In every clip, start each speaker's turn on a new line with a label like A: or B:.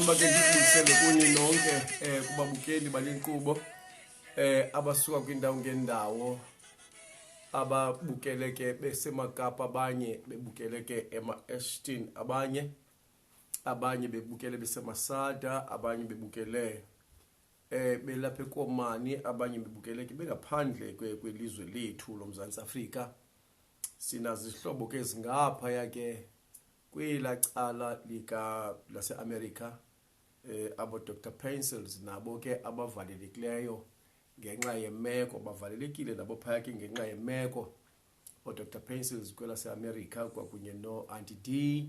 A: ithuba ke ndibuyisele kuni nonke kubabukeli balenkqubo abasuka kwindawo ngendawo ababukele ke besemakapa, abanye bebukele ke ema-Ashton, abanye bebukele besemasada, abanye bebukele belapha eKomani, abanye bebukele ke bengaphandle kwelizwe lethu loMzantsi Afrika. Sinazo izihlobo ke ezingaphaya ke kwela cala lase-America, abo Dr. Pencils nabo ke abavalelekileyo ngenxa yemeko, bavalelekile nabo phaya ke ngenxa yemeko. Dr. Pencils kwelase-America kwakunye no-Auntie D.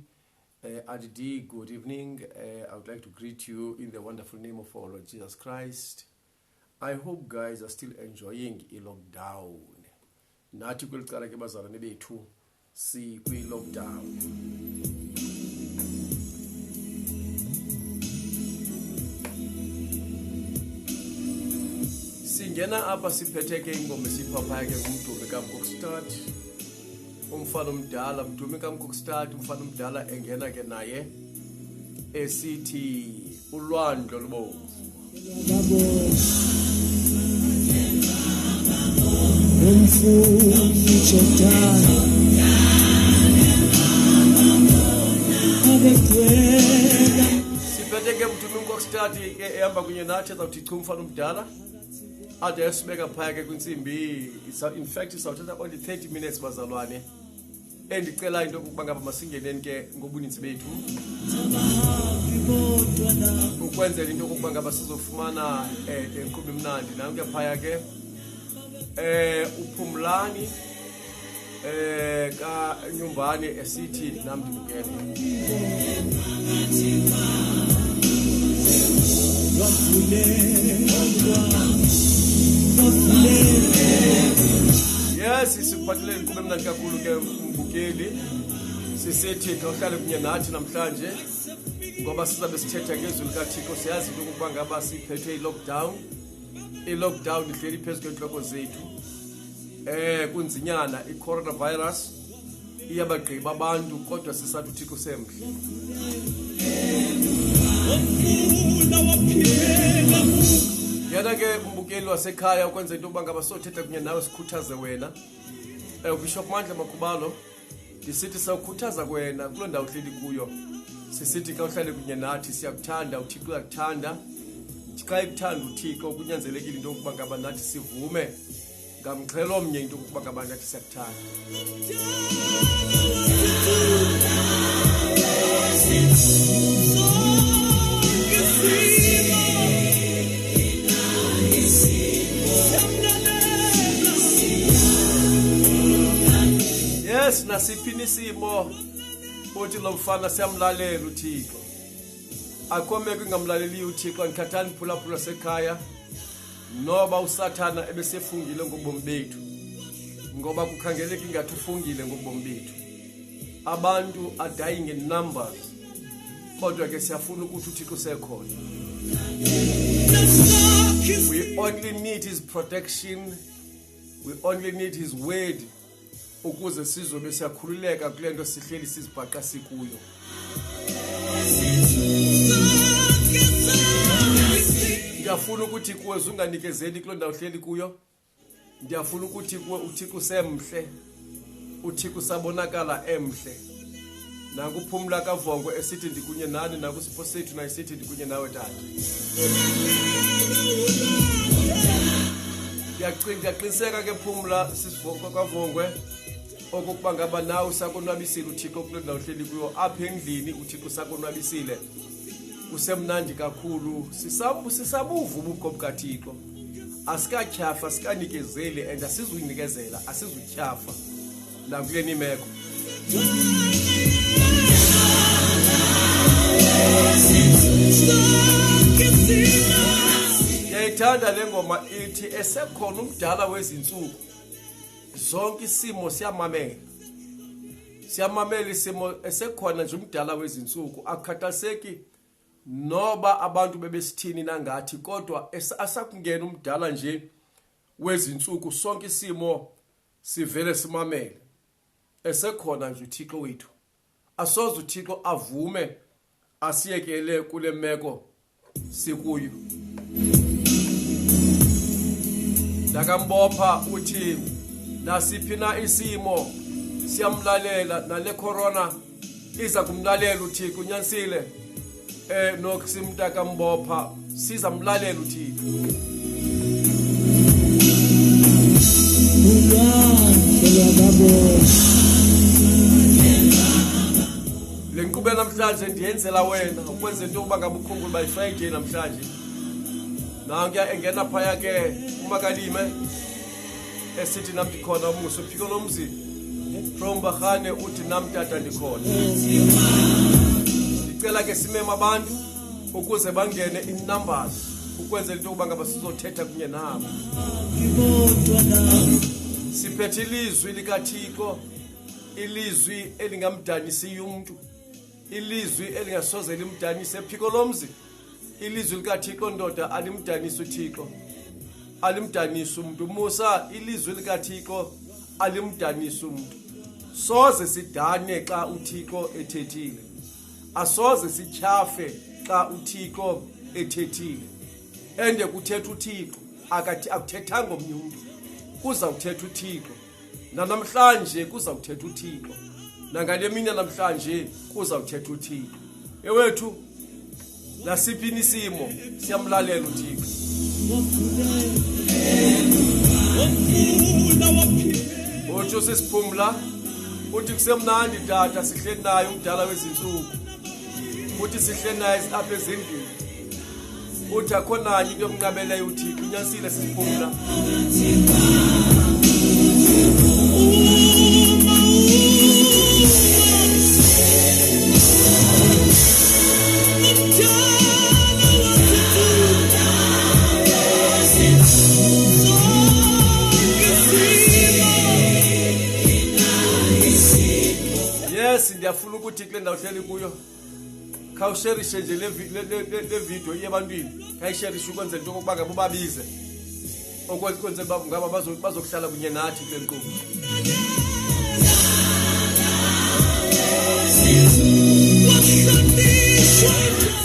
A: Auntie D, good evening. I would like to greet you in the wonderful name of our Lord Jesus Christ. I hope guys are still enjoying i-lockdown. Nathi kweli cala ke bazalwane bethu sikwi-lockdown. Singena apha siphethe ke ingoma esiphaphayo ke ngumdume kaMkokstad, umfana omdala, mdume kaMkokstad, umfana omdala engena ke naye esithi ulwandlo lubomvu. Siphethe ke mdume kaMkokstad ehamba kunye nathi azawuthi cha umfana omdala ade esibeka phaya ke kwinsimbi. In fact isawuthatha about 30 minutes bazalwane, endicela into ukuba ngaba masingeneni ke ngobuninzi bethu ukwenzela into ukuba ngaba sizofumana inkqubo emnandi. Nanke phaya ke uPhumlani ka Nyumbane esithi nami ndibukele. Yes, sikuphathele inkqubo emnandi kakhulu ke mbukeli. Sisithi xa uhlale kunye nathi namhlanje ngoba sizabe sithetha ngezwi likaThixo. Siyazi into ukuba ngaba siphethe i-lockdown. I-lockdown ihleli phezu kwentloko zethu. Kunzinyana i-coronavirus iyabagqiba abantu, kodwa sisathi uThixo semhle. Yana ke mbukeli wasekhaya ukwenza into ukuba ngaba sothetha kunye nawe sikhuthaze wena. uBishop Mandla Makubalo ndisithi sawukhuthaza wena kuloo ndawo uhleli kuyo. Sisithi xa uhlale kunye nathi siyakuthanda, uThixo uyakuthanda. Xa ekuthanda uThixo kunyanzelekile into ukuba ngaba nathi sivume ngamxhelo omnye into ukuba ngaba nathi siyakuthanda. Yes, nasiphini isimo uthi lo mfana siyamlalela uThixo. Akhomeke ingamlaleli uThixo andikhathani phulaphula sekhaya noba uSathana ebesefungile ngobomi bethu, ngoba kukhangeleka ingathi ufungile ngobomi bethu. Abantu are dying in numbers, kodwa ke siyafuna ukuthi uThixo sekhona. We only need his protection, we only need his word ukuze sizobe siyakhululeka kule nto sihleli sizibhaqa sikuyo. Ndiyafuna ukuthi kuwe unganikezeli kuloo ndawo uhleli kuyo. Ndiyafuna ukuthi kuwe uThixo semhle, uThixo sabonakala emhle. Nakuphumla kaVongo esithi ndikunye nani, nakuSipho sethu naye sithi ndikunye nawe tata. Ndiyaqiniseka ke Phumla sisivoko kaVongwe okuba ngaba nawe sakonwabisile uThixo kuloo ndawo uhleli kuyo. Apha endlini uThixo sakonwabisile, kusemnandi kakhulu. Sisabuva ubukho bukaThixo, asikatyhafa, sikanikezeli and asizuyinikezela, asizutyhafa nakule imeko. Ndiyayithanda le ngoma ithi esekhona umdala wezintsuku zonke isimo siyamamela. Siyamamela isimo esekhona nje umdala wezintsuku, akukhathaliseki noba abantu bebesithini nangathi, kodwa asakungena umdala nje wezintsuku sonke isimo sivele simamele. Esekhona nje uThixo wethu. Asoze uThixo avume asiyekele kule meko sikuyo. Ndakambopha uthi nasiphi na isimo siyamlalela, nale corona iza kumlalela uThixo unyanisile. Nokusimntakambopha sizamlalela uThixo. Le nkqubo namhlanje ndiyenzela wena ukwenza into yokuba ngabe ukhumbule uba yi-Friday namhlanje. Nankuya engena phaya ke uMakalime esithi nam ndikhona umuso phiko lomzi from Bahane uthi nam tata ndikhona. Ndicela ke simeme abantu ukuze bangene in numbers ukwenzela into yokuba ngaba sizothetha kunye nabo. Siphethe ilizwi likaThixo, ilizwi elingamdanisi umuntu, ilizwi elingasoze limdanise phiko lomzi. Ilizwi likaThixo ndoda alimdanisi uThixo, alimdanisi umuntu. Musa, ilizwi likaThixo alimdanisi umuntu. Soze sidane xa uThixo ethethile, asoze sityhafe xa uThixo ethethile. Ende kuthetha uThixo akuthethanga omnye umuntu, kuzawuthetha uThixo. Namhlanje kuzawuthetha uThixo, nangale mini namhlanje kuzawuthetha uThixo. Ewethu nasiphi isimo siyamlalela uThixo. Uthi sisiphumla uthi kusemnandi tata sihleli naye umdala wezinsuku, uthi sihleli naye apha ezindlini, uthi akho nanye into yomnqabeleyo uThixo unyanisile sisiphumla. Ndiyafuna ukuthi kule ndawo hleli kuyo khawusherishe nje le video yebantwini, khayisherishe ukwenzela into yokuba ngabe babize okwenzela uba ngaba bazokuhlala kunye nathi kule nkqubo.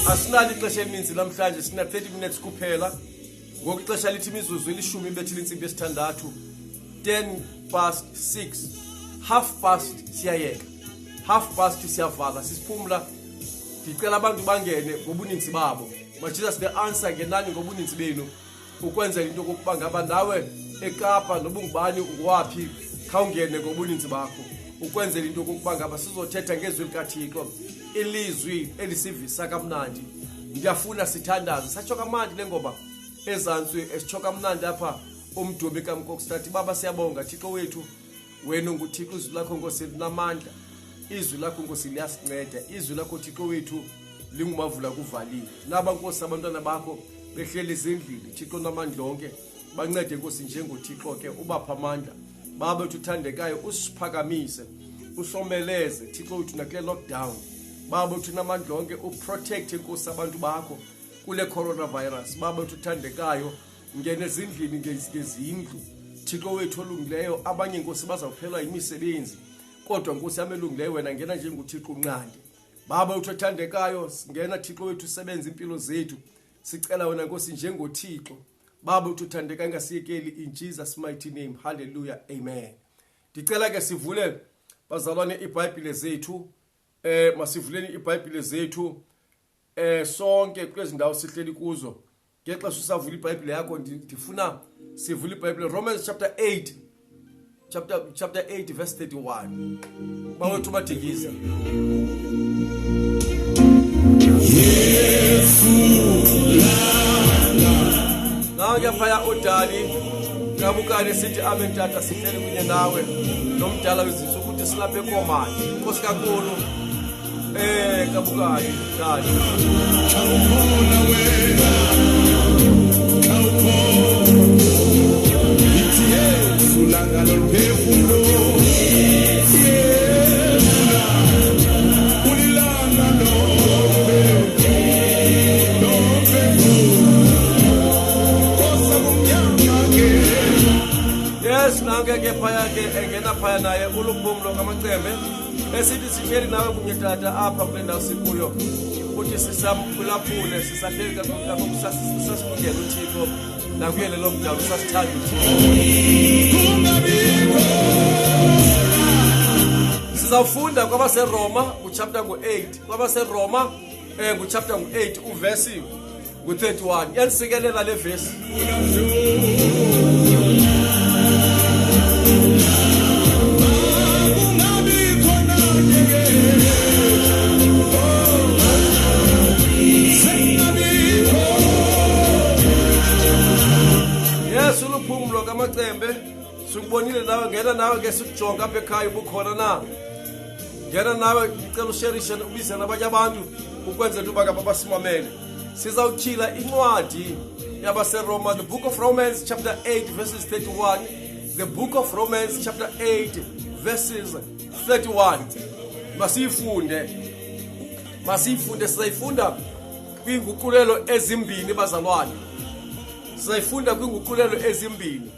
A: Asinalo ixesha elininzi namhlanje, sina 30 minutes kuphela. Ngoku ixesha lithi imizuzu ilishumi ibethile intsimbi yesithandathu, 6:10, 6:30 siyayeka, 6:30 siyavala sisiphumla. Ndicela abantu bangene ngobuninzi babo. MaJesus the answer ngenani ngobuninzi benu ukwenzela into yokuba ngaba nawe eKapa nobungubani ungwaphi khawungene ngobuninzi bakho ukwenzela into yokuba ngaba sizothetha ngezwi likaThixo, ilizwi elisivisa kamnandi. Ndiyafuna sithandaze satsho kamnandi lengoba ezantsi esitsho kamnandi apha umdubi kaMkokstad. Baba siyabonga Thixo wethu, wena nguThixo, izwi lakho Nkosi linamandla, izwi lakho Nkosi liyasinceda, izwi lakho Thixo wethu lingumavula kuvalile. Naba Nkosi abantwana bakho behleli ezindlini Thixo namandla onke, bancede Nkosi njengoThixo ke ubapha amandla. Baba wethu uthandekayo, usiphakamise, usomeleze Thixo wethu nakule lockdown. Baba wethu namandla onke uprotect Nkosi abantu bakho kule coronavirus. Baba wethu uthandekayo, ngene ezindlini ngezindlu Thixo wethu olungileyo. Abanye Nkosi bazawuphelwa yimisebenzi, kodwa Nkosi amelungileyo wena ngena njengoThixo unqande. Baba wethu othandekayo, ngena Thixo wethu usebenza impilo zethu. Sicela wena Nkosi njengoThixo. Baba wethu othandekayo ngasiyekeli, in Jesus mighty name. Hallelujah, amen. Ndicela ke sivule bazalwane iBhayibhile zethu, masivuleni iBhayibhile zethu sonke kulezi ndawo sihleli kuzo. Ngexesha usavula iBhayibhile yakho ndifuna sivule iBhayibhile Romans chapter 8 verse 31. Bawethu badigisa. Nawe yaphaya udali ngabukane sithi amen tata sihleli kunye nawe nomdala wezinsuku ukuthi silaphe ekomani. Nkosi kakhulu kabukane dali. Chawukhona wena, chawukhona ithi Yesu langa lomphefumulo. Ke phaya ke engena phaya naye uluphumlo kamacembe esithi sihleli nawe kunye tata apha kule ndawo sikuyo ukuthi sisamphulaphule sisahleli kakhulu sasifundela uThixo nakuyele lo mdalo sasithanda uThixo. Sizafunda kwabaseRoma uchapter ngo-8 kwabaseRoma nguchapter ngo-8 uverse ngu-31 yanisikelela le verse. Yes uluphumulo kamacembe sikubonile nawe ngena nawe ke sikujonga apha ekhaya ubukhona na ngena nawe icela usherishe ubize nabanye abantu ukwenzela ukuba ngaba basimamele. Sizawutyhila incwadi yabaseRoma, the book of Romans chapter 8 verses 31, the book of Romans chapter 8 verses 31. Masiyifunde sizayifunda kwinguqulelo ezimbini bazalwane. Sizayifunda kwinguqulelo ezimbini,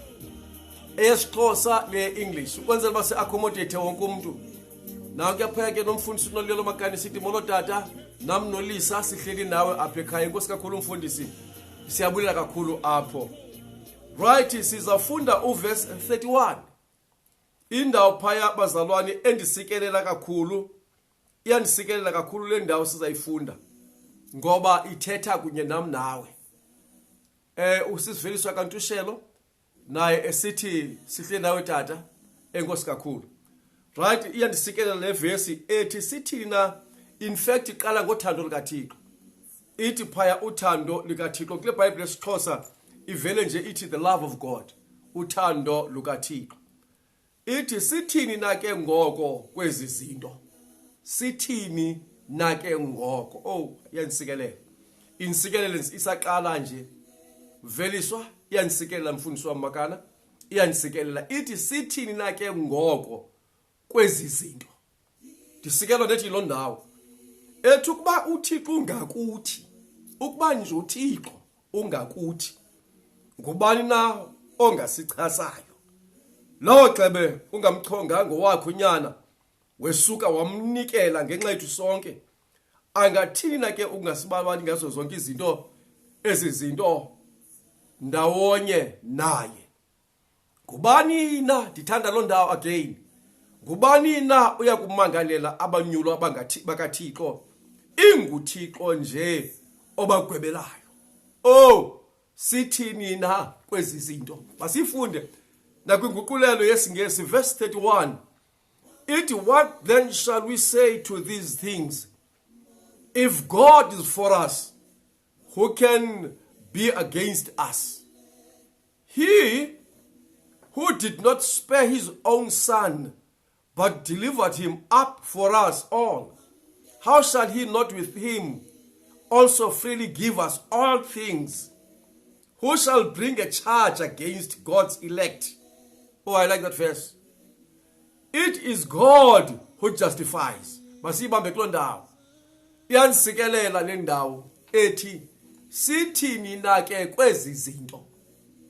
A: eyesiXhosa ne-English ukwenzela uba si-accommodate wonke umuntu. Nawe kuyaphaya ke nomfundisi unolilo makani sithi molo tata nam nolisa sihleli nawe apha ekhaya. Inkosi kakhulu umfundisi, siyabulela kakhulu apho. Right, sizafunda uverse 31. Indawo phaya bazalwane endisikelela kakhulu, iyandisikelela kakhulu le ndawo sizayifunda ngoba ithetha kunye nam nawe. Usisiveliswa kantushelo naye esithi sihle nawe tata, enkosi kakhulu. Right, iyandisikelela le verse ethi sithina in fact iqala ngothando likaThixo. Ithi phaya uthando likaThixo kule Bible yesiXhosa ivele nje ithi the love of God, uthando lukaThixo. Ithi sithini na ke ngoko kwezi zinto, sithini na ke ngoko. Oh iyandisikelela, insikelele isaqala nje veliswa iyandisikelela mfundisi wami makana, iyandisikelela ithi sithini na ke ngoko kwezi zinto. Ndisikelwa nethi lo ndawo ethi ukuba uThixo ungakuthi, ukuba nje uThixo ungakuthi, ngubani na ongasichasayo? Lo xebe ungamchonga ngowakho unyana wesuka wamnikela ngenxa yethu sonke, angathini na ke ungasibalali ngazo zonke izinto ezizinto ndawonye naye? Ngubani na, ndithanda lo ndawo again, ngubani na uyakumangalela abanyulo bakaThixo? InguThixo nje obagwebelayo. Oh sithini na kwezi zinto? Masifunde nakwinguqulelo yesiNgesi verse 31. Ithi, what then shall we say to these things? If God is for us, who can be against us? He who did not spare his own son, but delivered him up for us all, how shall he not with him also freely give us all things? Who shall bring a charge against God's elect? Oh, I like that verse. It is God who justifies. Masibambe kulo ndawo. Iyanisikelela le ndawo ethi sithini na ke kwezi zinto.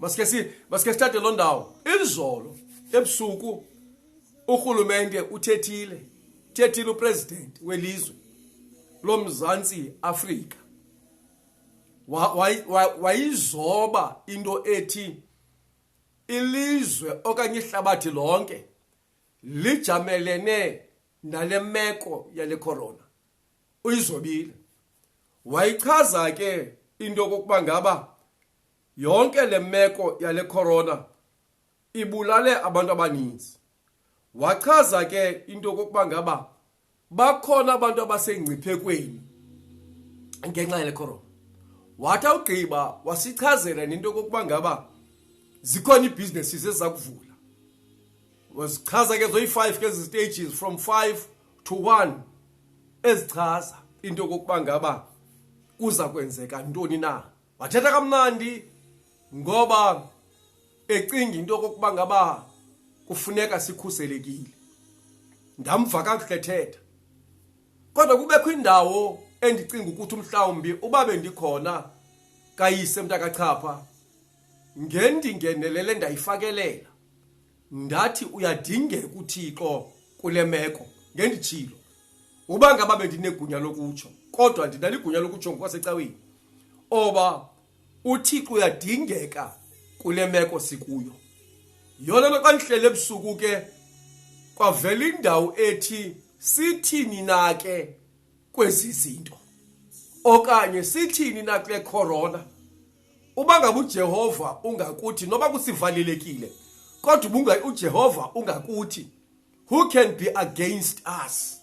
A: Masike sithathe lo ndawo. Izolo ebusuku urhulumente uthethile upresident welizwe loMzantsi Afrika wayizoba into ethi ilizwe okanye ihlabathi lonke lijamelene nale meko yale corona. Uyizobile wayichaza ke into kokuba ngaba yonke le meko yale corona ibulale abantu abaninzi. Wachaza ke into kokuba ngaba bakhona abantu abasengciphekweni ngenxa yale corona. Wathi awugqiba wasichazela nento kokuba ngaba zikhona ibusinesses ezakuvula. Wasichaza ke zoyi5 ke stages from 5 to 1 ezichaza into kokuba ngaba kuza kwenzeka ntoni na. Wathetha kamnandi ngoba ecinga into kokuba ngaba kufuneka sikhuselekile. Ndamva kakuhle thetha. Kodwa kubekho indawo endicinga ukuthi mhlawumbi uba bendikhona kayise mntakachapha ngendingenelele ndayifakelela ndathi uyadingeka uThixo kule meko ngenditshilo uba ngaba bendinegunya lokutsho kodwa ndinaligunya lokutsho ngokwasecaweni oba uThixo uyadingeka kule meko sikuyo. Yona lo xa nihlele ebusuku ke kwavela indawo ethi sithini na ke kwezi zinto okanye sithini na kule corona. Uba ngabe uJehova ungakuthi noba kusivalelekile kodwa uJehova ungakuthi, who can be against us?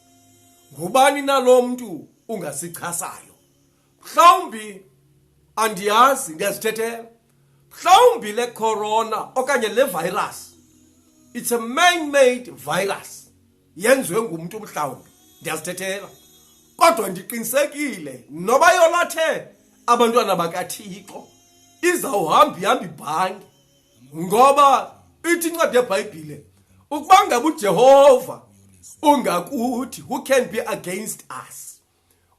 A: Ngubani nalo mntu ungasichasayo? Mhlawumbi andiyazi, ndiyazithethela. Mhlawumbi le corona okanye le virus, it's a man-made virus, yenziwe ngumuntu mhlawumbi, ndiyazithethela. Kodwa ndiqinisekile noba yolathe abantwana bakaThixo izawuhamba ibhange, ngoba ithi incwadi yeBhayibhile ukuba ngabe uJehova ungakuthi, who can be against us?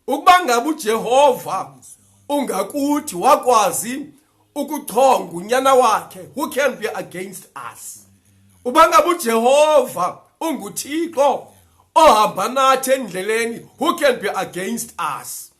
A: Ukuba ngabe uJehova ungakuthi wakwazi ukuchonga unyana wakhe, who can be against us? Uba ngabe uJehova unguThixo ohamba nathi endleleni, who can be against us?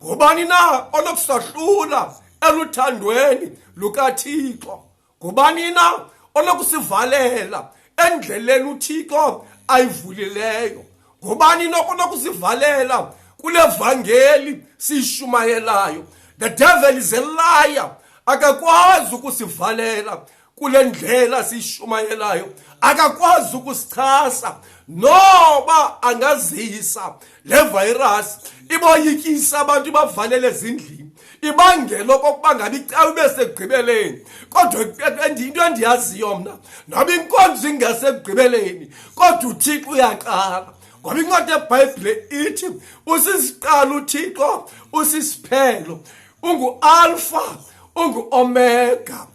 A: Ngubani na onokusahlula eluthandweni lukaThixo? Ngubani na onokusivalela endleleni uThixo ayivulileyo? Ngubani onokusivalela kule vangeli sishumayelayo? The devil is a liar. Akakwazi ukusivalela kule ndlela sishumayelayo, akakwazi ukusichasa noba angazisa le virus iboyikisa abantu bavalele ezindlini, ibangelo kokuba ngabe icawe besegqibeleni. Kodwa into endiyaziyo mna, noba inkonzo ingasegqibeleni kodwa uThixo uyaqala. Ngoba incwadi yeBhayibhile ithi usisiqalo uThixo, usisiphelo, ungu-alpha, ungu-omega.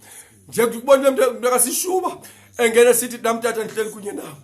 A: Nje kubona umuntu akasishuba engene sithi namtata ndihleli kunye nawe.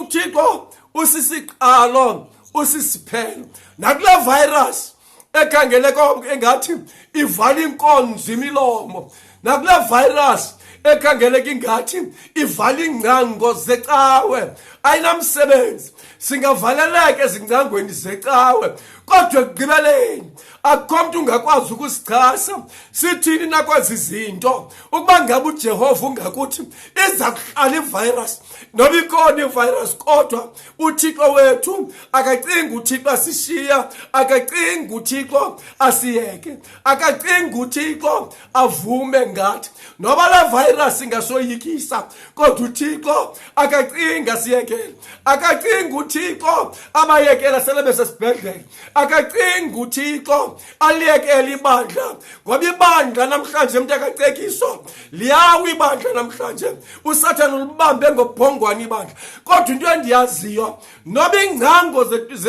A: UThixo usisiqalo, usisiphelo. Nakule virus ekhangele konke engathi ivala inkonzo imilomo, nakule virus ekhangeleka ingathi ivala ingcango zecawe, ayinamsebenzi, singavaleleka ezingcangweni zecawe, kodwa ekugqibeleni akukho mntu ungakwazi ukusichasa. Sithini nakwezi zinto ukuba ngabe uJehova ungakuthi iza kuhlala ivirus noba ikhona ivirus, kodwa uThixo wethu akacingi uThixo asishiya, akacingi uThixo asiyeke, akacingi uThixo avume ngathi noba la virus ingasoyikisa, kodwa uThixo akacingi asiyekele, akacingi uThixo abayekela sele besesibhedlela, akacingi uThixo aliyekele ibandla. Ngoba ibandla namhlanje mntakacekiso liyawa, ibandla namhlanje uSathane ulibambe ngobhongwane ibandla. Kodwa into endiyaziyo noba ingcango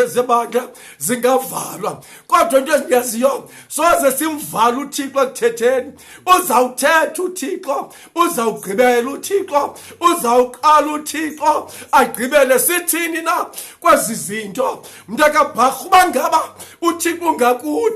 A: zebandla zingavalwa, kodwa into endiyaziyo soze simvala uThixo ekuthetheni. Uzawuthetha uThixo, uzawugqibela uThixo, uzawuqala uThixo agqibele. Sithini na kwezi zinto mntakabharha uba ngaba uThixo ungakuthi?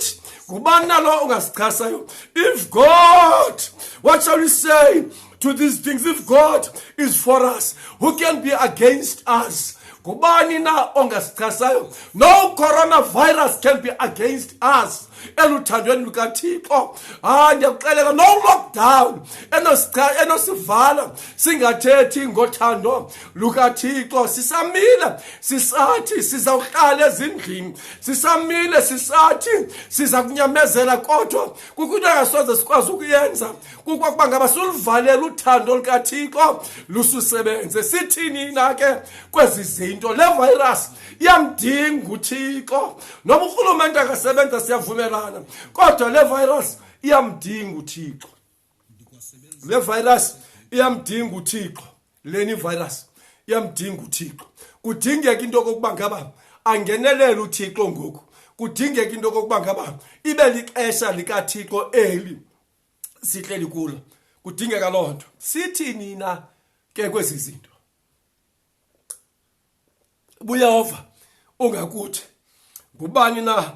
A: Ngubani nalo ungasichasayo? If God, what shall we say to these things? If God is for us, who can be against us? Ngubani na ongasichasayo? No coronavirus can be against us eluthandweni lukaThixo. Ndiyakuxelela, no lockdown enosivala singathethi ngothando lukaThixo. Sisamile sisathi sizawuhlala ezindlini, sisamile sisathi siza kunyamezela, kodwa kukho into engasoze sikwazi ukuyenza, kukuba ngaba suluvalela uthando lukaThixo lususebenze. Sithini na ke kwezi zinto? Le virus iyamdinga uThixo, noba urhulumente akasebenza siyavumelana, kodwa le virus iyamdinga uThixo. Le virus iyamdinga uThixo, leni virus iyamdinga uThixo. Kudingeka into kokuba ngaba angenelele uThixo ngoku, kudingeka into kokuba ngaba ibe lixesha likaThixo eli sihleli kulo, kudingeka loo nto. Sithini na ke kwezi zinto? Buyehova ungakuthi, ngubani na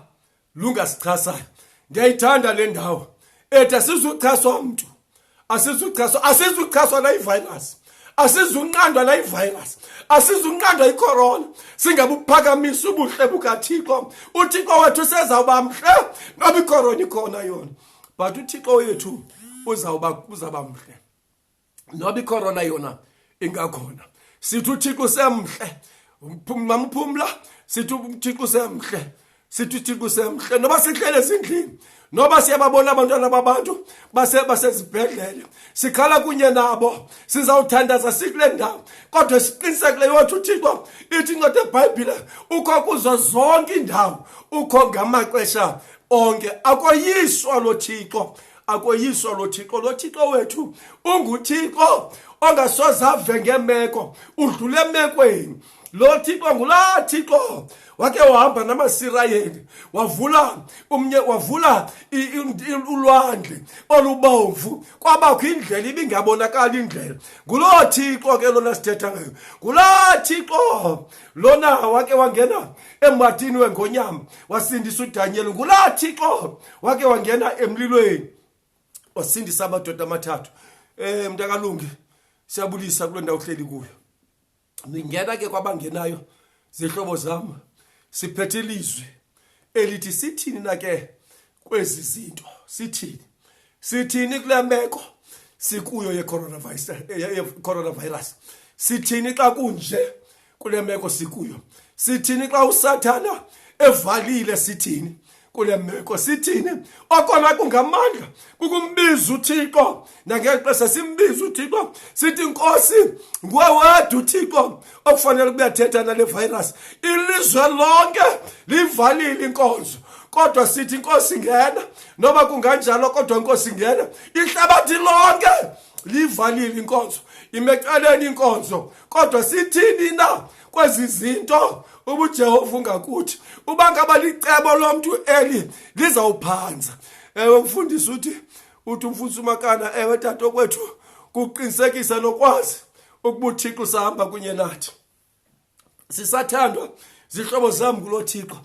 A: lungasichasayo? Ndiyayithanda le ndawo ethi asizuchaswa mntu, asizuchaswa na ivirus, asizunqandwa la ivirus, asizunqandwa icorona, singabuphakamisa ubuhle bukaThixo. uThixo wethu sezawuba mhle ngoba icorona ikhona yona, but uThixo wethu uzaba mhle noba icorona yona ingakhona. Sithi uThixo semhle, mamphumla sithi uThixo semhle, sithi uThixo semhle noba sihlele ezindlini, noba siyababona abantwana babantu basezibhedlele, sikhala kunye nabo, sizawuthandaza sikule ndawo, kodwa siqinisekile ukuthi uThixo ithi incwadi yeBhayibhile ukho kuzo zonke indawo, ukho ngamaxesha onke. Akoyiswa lo Thixo, akoyiswa lo Thixo. Lo Thixo wethu unguThixo ongasoze ave ngemeko, udlule emekweni. Lo Thixo ngulaa Thixo wake wahamba namaSirayeli, wavula ulwandle olubomvu, kwabakho indlela ibingabonakala indlela. Nguloo Thixo ke lona sithetha ngayo, ngulaa Thixo lona wake wangena emadini wengonyama wasindisa uDanyeli. Ngulaa Thixo wake wangena emlilweni wasindisa amadoda amathathu. Mntakalungi, siyabulisa kule ndawo uhleli kuyo. Ngingena ke kwabangenayo zihlobo zami, siphethe ilizwe elithi sithini na ke kwezi zinto, sithini kule meko sikuyo ye-coronavirus, sithini xa kunje kule meko sikuyo, sithini xa uSathana evalile, sithini kule meko, sithini okona kungamandla kukumbiza uThixo, nangexesha simbiza uThixo sithi Nkosi nguwe wedwa uThixo okufanele kuyathetha nale virus. Ilizwe lonke livalile inkonzo, kodwa sithi Nkosi ngena, noba kunganjalo kodwa Nkosi ngena. Ihlabathi lonke livalile inkonzo, imecaleni inkonzo, kodwa sithini na kwezi zinto ubuJehova ungakuthi uba ngaba licebo lomuntu eli lizawuphanza. Mfundisi uthi umfundisi uMakana, tata okwethu, kuqinisekisa nokwazi ukuba uThixo sahamba kunye nathi. Sisathandwa zihlobo zami kulo Thixo,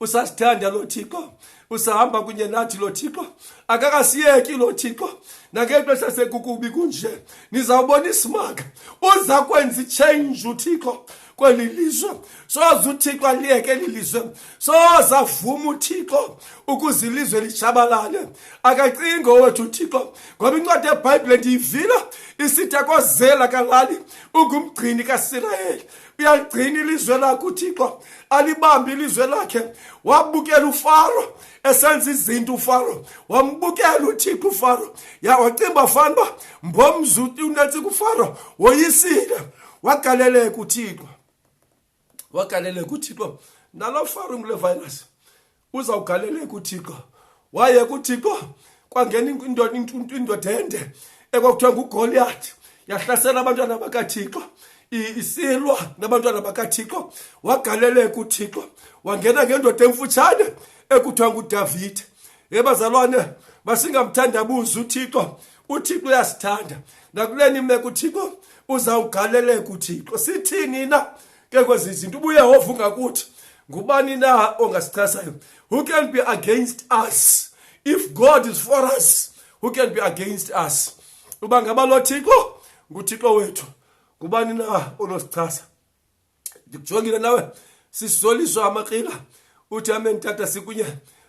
A: usasithanda lo Thixo, usahamba kunye nathi lo Thixo, akakasiyeki lo Thixo. Nangexesha sekukubi kunje nizawubona isimanga, uza kwenza ichange uThixo kweli lizwe. Soze uThixo aliyeke lilizwe, soze avuma uThixo ukuze ilizwe lishabalale. Akacingo wethu uThixo, ngoba incwadi yeBhayibhile ndiyivila isithi akozela kalali ungumgcini kaSirayeli. Uyaligcina ilizwe lakhe uThixo, alibambe ilizwe lakhe. Wabukela uFaro esenza izinto, uFaro wambukela uThixo. uFaro wacimba fanba mbomzuti unetsi kuFaro woyisile, wagaleleka uThixo, wagaleleka uThixo. Nalo Faro ngule virus uzawugaleleka uThixo. Waye kuThixo kwangena indoda ende ekwakuthiwa nguGoliath, yahlasela abantwana bakaThixo, isilwa nabantwana bakaThixo. Wagaleleka uThixo, wangena ngendoda emfutshane ekuthiwa nguDavide. Bazalwane, masingamthandabuzi uThixo. uThixo uyasithanda, nakuleni imeko uThixo uzawugaleleka uThixo. Sithini na ke kwezi zinto ubuYehova ungakuthi? Ngubani na ongasichasayo? Who can be against us? If God is for us, who can be against us? Uba ngaba lo Thixo nguThixo wethu, ngubani na onosichasa? Ndikujongile nawe sisoliswa amakrila, uthi amen tata, sikunye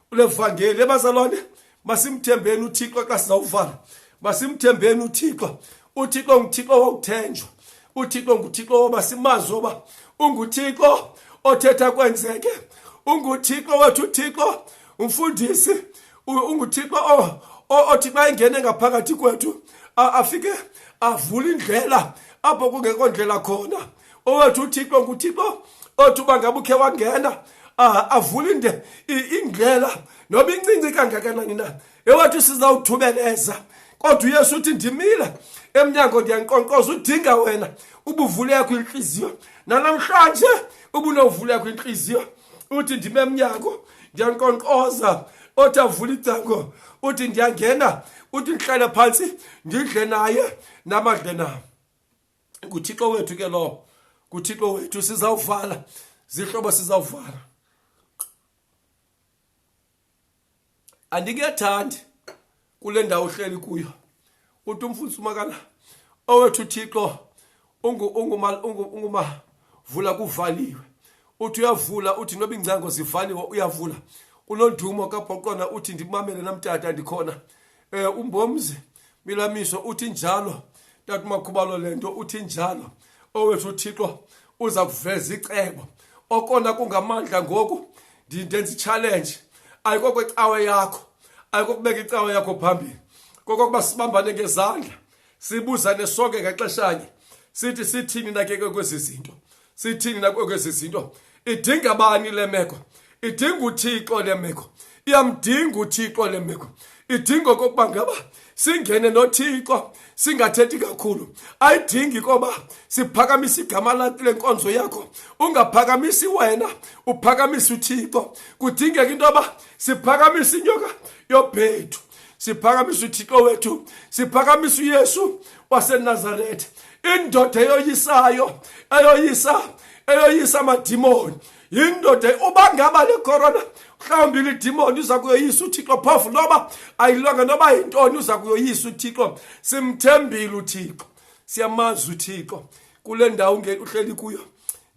A: kule vangeli. Bazalwane, masimthembeni uThixo xa sizawuvala, masimthembeni uThixo. uThixo nguThixo wokuthenjwa, uThixo nguThixo woba simazi oba unguThixo othetha kwenzeke, unguThixo wethu uThixo umfundisi, unguThixo othi xa ingene ngaphakathi kwethu afike avule indlela apho kungekho ndlela khona. Owethu uThixo nguThixo othi uba ngabe ukhe wangena avule indlela noba incinci kangakanani na. Ewethu sizawuthubeleza, kodwa uYesu uthi ndimile emnyango ndiyanqonqoza, udinga wena ubuvule yakho inhliziyo. Namhlanje ubunovule yakho inhliziyo, uthi ndime emnyango ndiyanqonqoza, othi avule icango, uthi ndiyangena, uthi ndihlale phansi ndidle naye namadle nami. nguThixo wethu ke lo, nguThixo wethu. Sizawuvala zihlobo, sizawuvala. Andingethandi kule ndawo uhleli kuyo uthi umfundisi uMakana, owethu uThixo unguma vula kuvaliwe, uthi uyavula uthi noba ingcango zivaliwe uyavula. Unondumo kaBhoqona uthi ndimamele namtata ndikhona. Umbomzi Milamiso uthi njalo, Tata Makhubalo lento uthi njalo. Owethu uThixo uza kuveza icebo. Okona kungamandla ngoku ndenza challenge. Ayikho kwecawe yakho, ayikho kubeka icawe yakho phambili. Kokuba sibambane ngezandla, sibuzane sonke ngaxeshanye. Sithi sithini na ke kwezi zinto? Sithini na kwezi zinto? Idinga bani le meko? Idinga uThixo le meko. Iyamdinga uThixo le meko. Idinga kokuba ngaba singene noThixo singathethi kakhulu. Ayidingi koba siphakamisa igama lakhe lenkonzo yakho. Ungaphakamisi wena, uphakamisa uThixo. Kudingeka into yoba siphakamisa inyoka yobhethu. Siphakamisa uThixo wethu. Siphakamisa uYesu waseNazaretha. Indoda eyoyisa amadimoni. Indoda ubangaba le corona mhlawumbi lidimoni uza kuyoyisa uThixo phofu noba ayilonga noba yintoni uza kuyoyisa uThixo. Simthembile uThixo, siyamazi uThixo kule ndawo uhleli kuyo.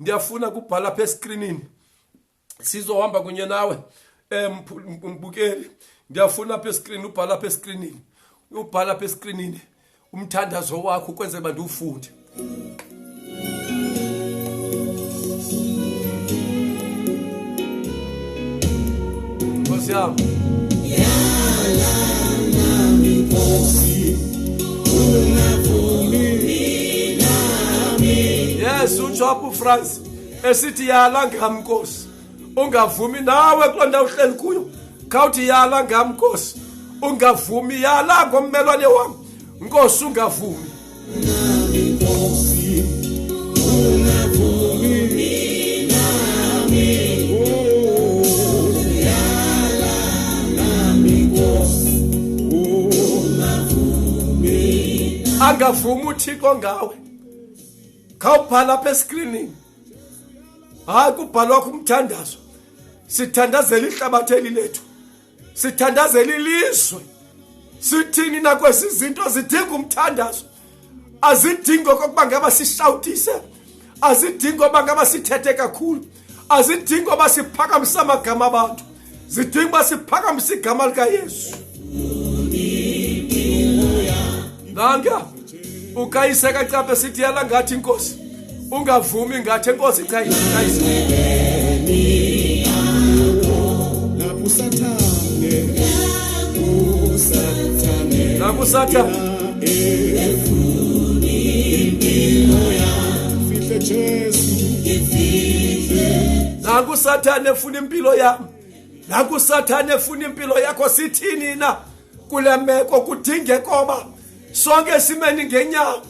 A: Ndiyafuna kubhala phe screenini, sizohamba kunye nawe mbukeli. Ndiyafuna phe screen ubhala phe screenini, ubhala phe screenini umthandazo wakho ukwenze bantu ufunde. Yami yes, uJob France esithi yala ngami Nkosi, ungavumi nawe kulonda uhleli kuyo. Khawuthi yala ngami Nkosi, ungavumi yala ngommelwane wami Nkosi, ungavumi nami Nkosi, ungavumi nami. Angavuma uThixo ngawe. Khawubhala phe screening. Hayi kubhalwa kumthandazo. Sithandazela ihlabathi lethu. Sithandazela ilizwe. Sithini na kwesi zinto zidinga umthandazo. Azidingi kokuba ngaba sishawutise. Azidingi kokuba ngaba sithethe kakhulu. Azidingi kokuba siphakamisa amagama abantu. Zidinga kokuba siphakamisa igama likaYesu. Nanga ukayiseka caphe sithi yala ngathi Nkosi, ungavumi ngathi Nkosi chayise. Naku Sathane Naku Sathane efuna impilo yami. Naku Sathane efuna impilo yakho. Sithini na kule meko? Kudingeka koba sonke simeni ngenyawo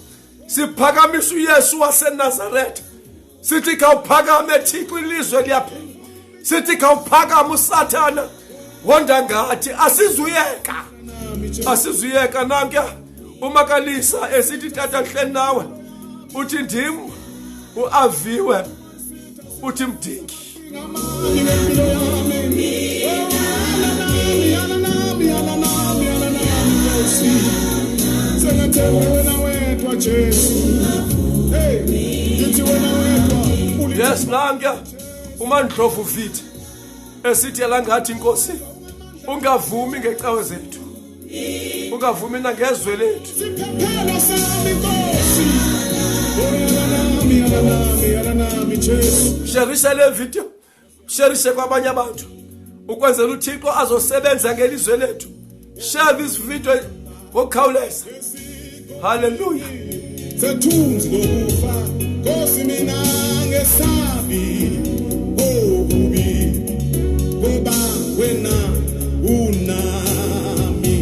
A: siphakamisa uYesu waseNazaretha. Sithi khawuphakame Thixo, ilizwe liyaphela. Sithi khawuphakame uSathane wonda ngathi asizuyeka nanke uMakalisa esithi tata hleli nawe uthi ndim uAviwe uthi mdingi. Yes, nanga uMandlovu Viti esithi yala ngathi Nkosi, ungavumi ngecawe zethu, ungavumi nangezwe lethu. Sharisha le video, sharisha kwabanye abantu ukwenzela uThixo azosebenza ngelizwe lethu. Share this video ngokukhawuleza. Hallelujah. Sethunzi lokufa Nkosi mina ngesabi okubi ngoba wena unami.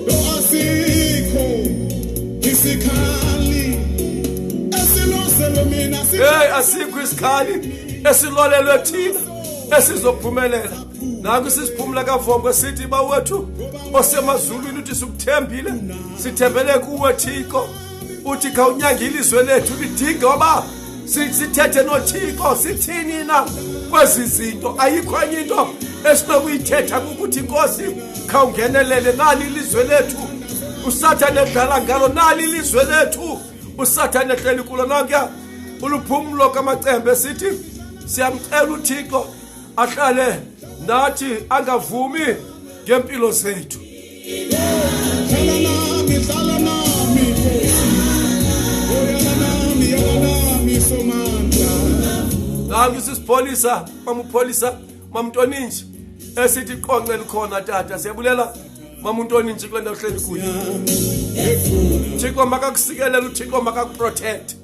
A: Lo asikho isikhali esiloselo mina. Hey, asikho isikhali esilolelwe thina esizophumelela. Naku sisiphumula kaVombo sithi bawethu osemazulwini uthi sikuthembile, sithembele kuwe Thixo. Uthi khawunyanga ilizwe lethu lidinga oba sithethe noThixo. Sithini na kwezi zinto? Ayikho enye into esinokuyithetha ukuthi Nkosi khawungenelele nali ilizwe lethu. USathane edlala ngalo nali ilizwe lethu. usathane ehleli kulo nonke uluphumlo kamacembe sithi siyamcela uThixo ahlale nathi angavumi ngempilo zethu. Nangu sisipholisa mamupholisa mamntoninji esithi iqonqe likhona tata siyabulela mamuntoninji kule ndawo hleli kuyo. Thixo makakusikelele uThixo makakuprotect.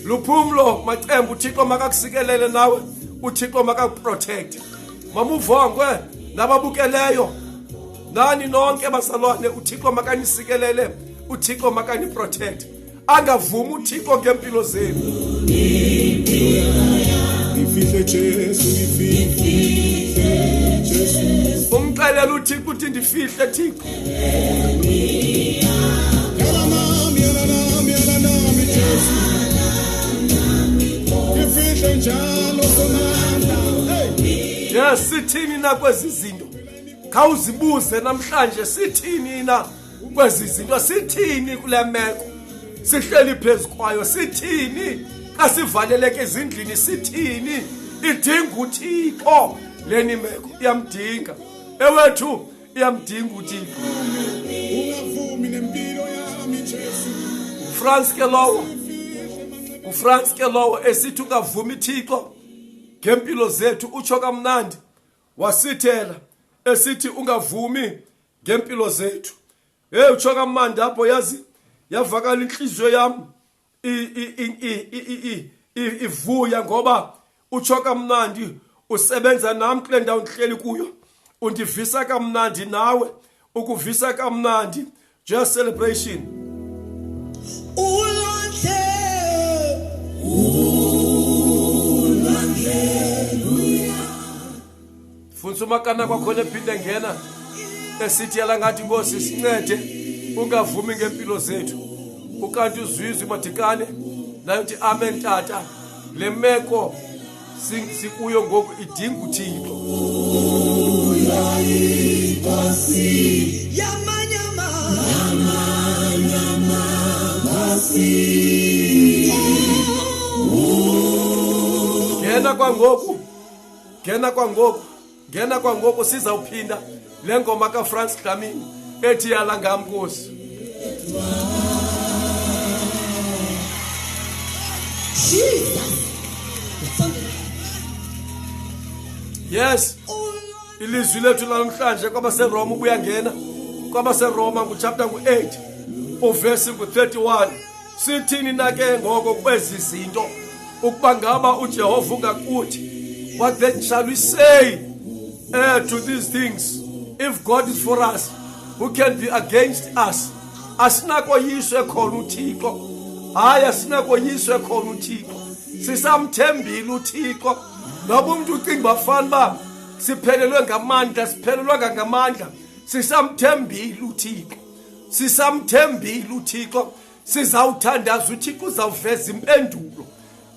A: Luphumlo macembu uThixo makakusikelele nawe uThixo makakuprotect. Mamuvongwe nababukeleyo nani nonke basalwane uThixo makanisikelele uThixo makaniprotect. Angavumi uThixo ngempilo zenu. Umxelela uThixo uthi ndifihle Thixo. Yes, sithini na kwezi zinto? Khawuzibuze namhlanje sithini na kwezi zinto? Sithini kule meko? Sihleli phezu kwayo sithini? Kasivaleleke ezindlini sithini? Idinga uThixo leni meko iyamdinga. Ewethu iyamdinga uThixo. Ungavumi nempilo yami Jesu. Franz Kelowo esithi ungavumi uThixo ngempilo zethu utsho kamnandi wasithela esithi ungavumi ngempilo zethu. Utsho kamnandi apho yazi yavakala inhliziyo yami ivuya ngoba utsho kamnandi usebenza nami kule ndawo ndihleli kuyo undivisa kamnandi nawe ukuvisa kamnandi just celebration. Funza umakana kwakhona ephinde ngena esithi yala ngathi Nkosi sincede ungavumi ngempilo zethu. Ukanti uzwizwe madikane nayo uthi amen tata. Le meko sikuyo ngoku idinga uThixo. Ngena kwangoku sizawuphinda le ngoma kaFrans Dlamini ethi yala ngam Nkosi. Yes, ilizwi lethu namhlanje kwabaseRoma ubuyangena kwabaseRoma chapter 8 verse 31. Sithini na ke ngoko kwezi zinto ukuba ngaba uJehova ungakuthi? What then shall we say to these things? If God is for us, who can be against us? Asinakoyiswe khona uThixo. Hayi asinakoyiswe khona uThixo. Sisamthembile uThixo. Noba umuntu ucinga bafana ba siphelelwe ngamandla siphelelwa ngamandla sisamthembile uThixo. Sisamthembile uThixo. Sizawuthandaza uThixo uzawuveza impendulo.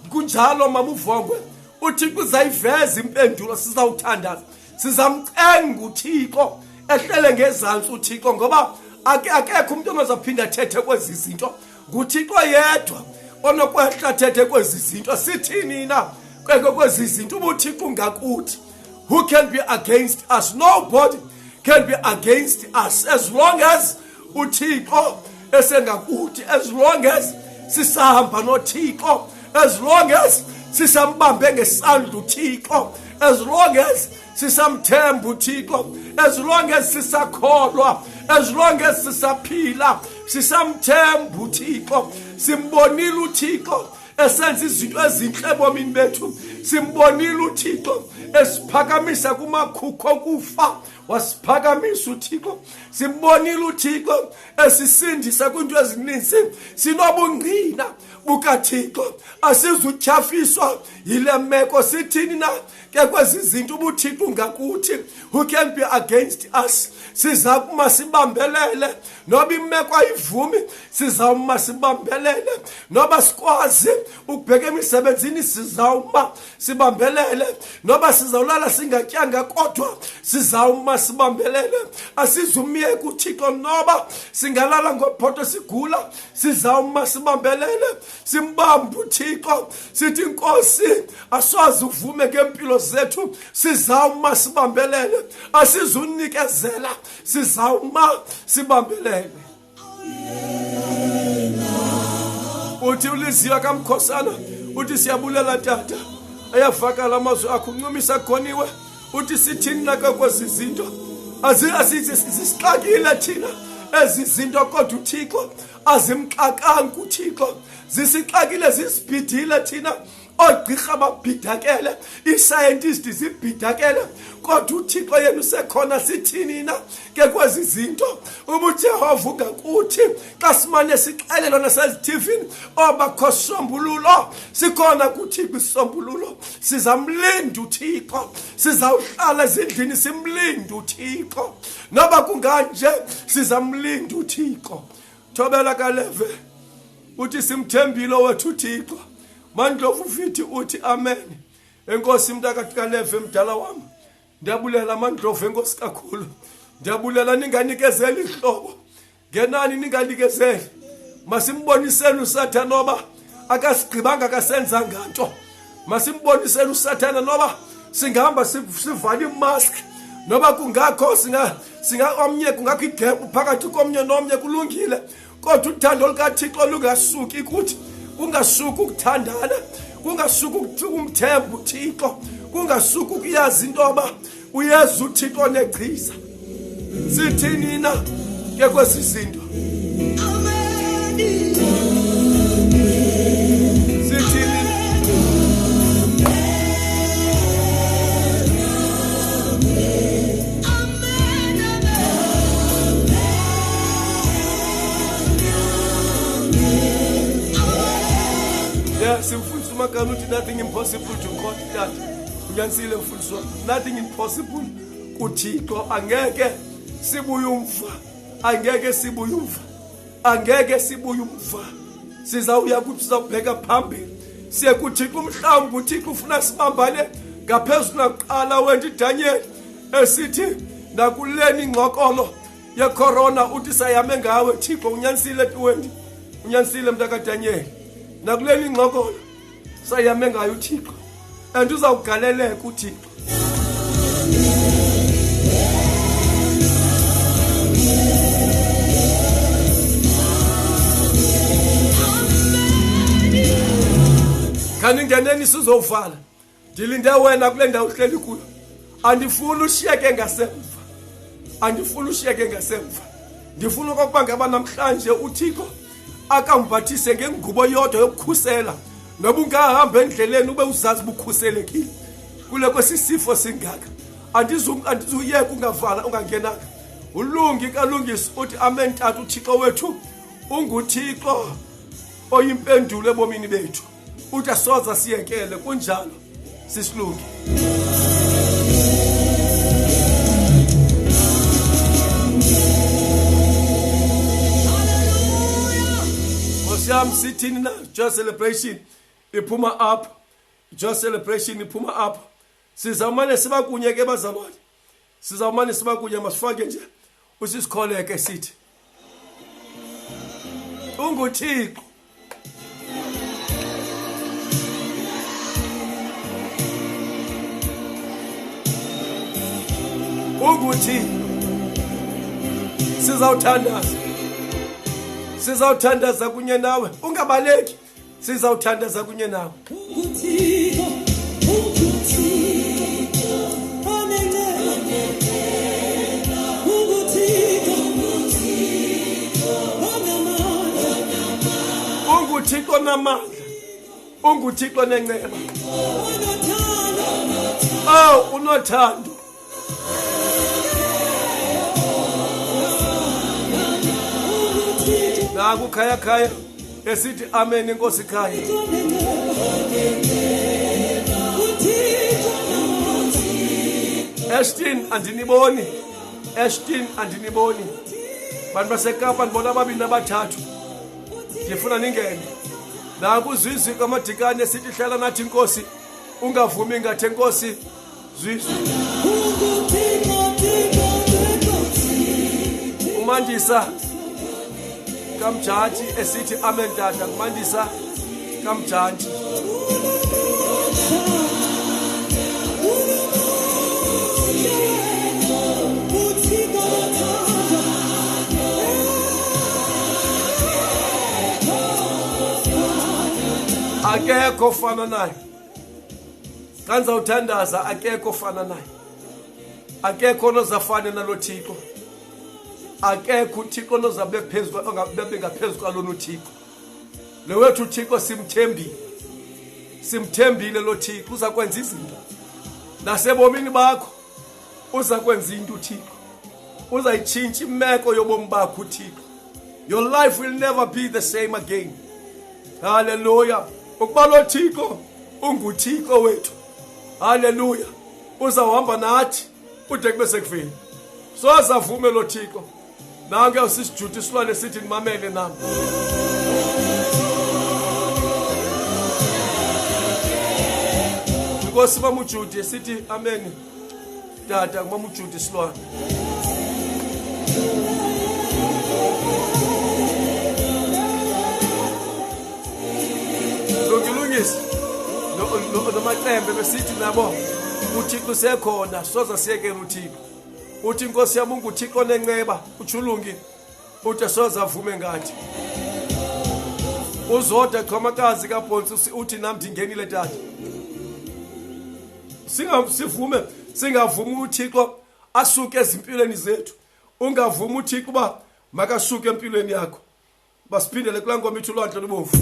A: Kunjalo mamuvongwe uThixo uzayiveza impendulo sizawuthandaza. Sizamcenga uThixo ehlele ngezantsi uThixo ngoba akekho umuntu ozaphinda athethe kwezi zinto. nguThixo yedwa onokwehla athethe kwezi zinto. Sithini na kwezi zinto ubuThixo ungakuthi? Who can be against us? Nobody can be against us as long as uThixo esengakuthi, as long as sisahamba noThixo, as long as sisambambe ngesandla uThixo, as long as sisamthemba uThixo, as long as sisakholwa, as long as sisaphila sisamthemba uThixo. Simbonile uThixo esenza izinto ezinhle ebomini bethu. Simbonile uThixo esiphakamisa kumakhukho okufa, wasiphakamisa uThixo. Simbonile uThixo esisindisa kwinto ezininzi. Sinobungqina bukaThixo, asizutyhafiswa yile meko. Sithini na ke kwezi zinto ubuThixo ungakuthi? Who can be against us? Sizakuma sibambelele noba imeko ayivumi, sizawuma sibambelele noba sikwazi ukubheka emisebenzini sizawuma sibambelele, noba sizawulala singatyanga kodwa sizawuma sibambelele. Asizumiyeke uThixo noba singalala ngophoto sigula, sizawuma sibambelele simbambe uThixo. Sithi Nkosi asoze uvume ngempilo zethu, sizawuma sibambelele. Asizunikezela, sizawuma sibambelele. Uthi uLiziya kaMkhosana uthi siyabulela tata, ayavakala amazwi akho uncumisa khoniwe. Uthi sithini naka kwezi zinto azisixakile thina ezi zinto, kodwa uThixo azimxakanga uThixo. Zisixakile zisibhidile thina, ogqirha babhidakele, iscientists zibhidakele, kodwa uThixo yena usekhona. Sithini na ke kwezi zinto? UJehova ungakuthi xa simane sixelelwa nasezithivini obakho sombululo, sikhona kuThixo isombululo. Sizamlinda uThixo, sizawuhlala ezindlini simlinde uThixo, noba kunganje sizamlinda uThixo. Thobela kaLeve uthi simthembile wethu uThixo. Mandlovu Vithi uthi amen. Enkosi mntakaTkaleve mdala wami, ndiyabulela Mandlovu, enkosi kakhulu. Ndiyabulela ninganikezeli ihlobo, ngenani ninganikezeli. Masimboniseni uSathane noba akasigqibanga akasenza nganto. Masimboniseni uSathane noba singahamba sivala imask, noba kungakho omnye kungakho igap phakathi komnye nomnye, kulungile. Kodwa uthando lukaThixo lungasuki kuthi, kungasuki ukuthandana, kungasuki umthemba uThixo, kungasuki ukuyazi intoba uyeza uThixo nechiza. Sithini na ke kwezi zinto? Sithini na? Simfundisa uMagana uthi nothing impossible to God. That unyanisile mfundisi wami, nothing impossible kuThixo. Angeke sibuye umva, angeke sibuye umva, angeke sibuye umva. Sizawuya kuthi sizawubheka phambili, siye kuThixo. Mhlawumbe uThixo ufuna sibambane ngaphezulu nakuqala wena iDaniel esithi nakuleni ingxokolo yecorona uthi sayame ngawe Thixo. Unyanisile tuwendi, unyanisile mntakaDaniel, nakuleni ingxokolo sayame ngayo uThixo, and uzawugaleleka uThixo. Kaningeneni sizovala, ndilinde wena kule ndawo uhleli kuyo. Andifuni ushiyeke ngasemva, andifuni ushiyeke ngasemva. Ndifuna okokuba ngaba namhlanje uThixo akambathise ngengubo yodwa yokukhusela, noba ungahamba endleleni ube uzazi bukhuselekile kule kwesisifo singaka. Andizuyeka ungavala ungangenanga. Ulungi kalungisi uthi amen. Tata uThixo wethu unguThixo oyimpendulo ebomini bethu, uthi asoza siyekele kunjalo sisilungi. Mosiyam sithini na? Joy celebration iphuma up, Joy celebration iphuma up. Sizawumane siba kunye ke bazalwane, sizawumane siba kunye. Masifake nje usisikholeke sithi unguThixo. UnguThixo. Sizawuthandaza, sizawuthandaza kunye nawe, ungabaleki. Sizawuthandaza kunye nawe.
B: unguThixo, unguThixo,
A: unguThixo namandla, unguThixo nenceba. Oh, unothando. Naku khaya khaya esithi amen inkosi khaya. Ashton andiniboni, Ashton andiniboni. Bantu baseKapa ndibona ababini nabathathu. Ndifuna ningene, Nangu zwizwi kamadikane sithi hlala nathi inkosi ungavumi ngathi enkosi zwizwi umandisa kamjaji esithi amen tata kumandisa kamjaji akekho fana naye kanza uthandaza akekho fana naye akekho nozafane nalo Thixo akekho uThixo nozabe phezulu ongabe ngaphezulu kwalona uThixo lo wethu uThixo simthembile lo Thixo uza kwenza izinto nasebomini bakho uza kwenza into uThixo uzayitshintsha imeko yobomi bakho uThixo. Your life will never be the same again. Hallelujah. Ukuba lo Thixo unguThixo wethu. Hallelujah. Uzawuhamba nathi ude kube sekufeni. So azavume lo Thixo. Nange usisijuti silwane sithi nimamele nami. Inkosi mamujuti sithi amen. Tata mamujuti silwane. Lokilungisi no maqembe besithi nabo uThixo sekhona soza siyekela uThixo. Uthi inkosi yami unguThixo nenceba uchulungi uthi soza avume ngathi. Uzoda qhamakazi kaBhonsi uthi nami ndingenile tata. Singavumi uThixo asuke ezimpilweni zethu. Ungavumi uThixo ba makasuke empilweni yakho. Basiphindele kula ngoma ithi ulwandle lubomvu.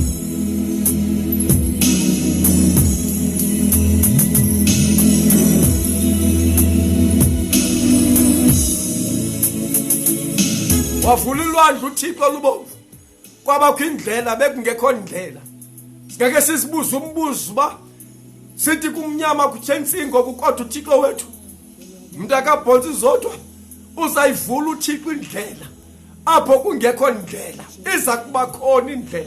A: Wavula ulwandle uThixo lubomvu. Kwabakho indlela bekungekho indlela. Singeke sisibuze umbuzo ba sithi kumnyama kutshensingo kukodwa uThixo wethu. Mntaka Bhonsi zodwa uzayivula uThixo indlela. Apho kungekho indlela iza kuba khona indlela.